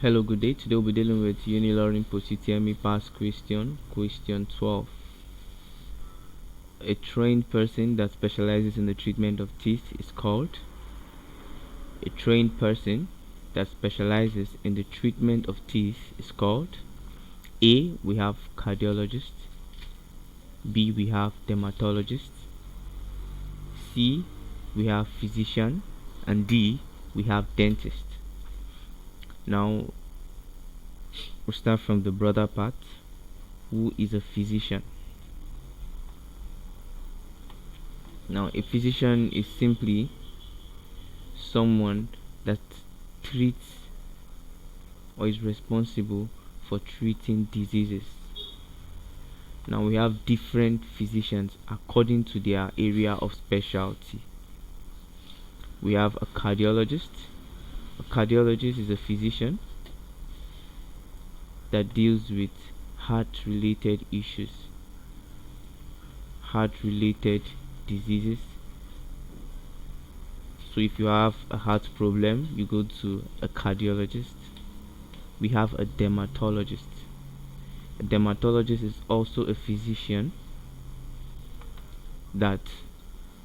Hello, good day. Today we'll be dealing with Unilorin post-Utme past question 12. A trained person that specializes in the treatment of teeth is called. A trained person that specializes in the treatment of teeth is called. A. We have cardiologist. B. We have dermatologist. C. We have physician. And D. We have dentist. Now we'll start from the broader part. Who is a physician? Now a physician is simply someone that treats or is responsible for treating diseases. Now we have different physicians according to their area of specialty. We have a cardiologist. A cardiologist is a physician that deals with heart-related issues, heart-related diseases. So if you have a heart problem, you go to a cardiologist. We have a dermatologist. A dermatologist is also a physician that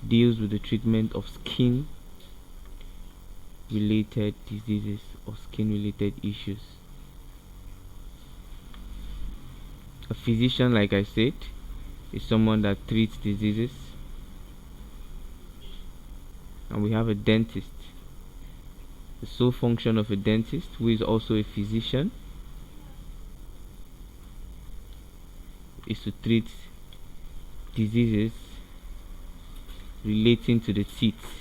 deals with the treatment of skin related diseases or skin related issues. A physician, like I said, is someone that treats diseases. And we have a dentist. The sole function of a dentist, who is also a physician, is to treat diseases relating to the teeth.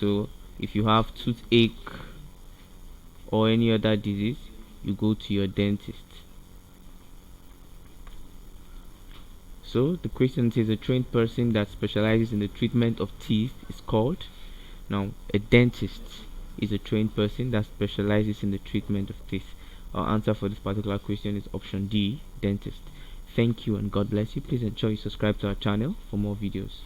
So if you have toothache or any other disease, you go to your dentist. So the question says a trained person that specializes in the treatment of teeth is called. Now a dentist is a trained person that specializes in the treatment of teeth. Our answer for this particular question is option D, dentist. Thank you and God bless you. Please enjoy, subscribe to our channel for more videos.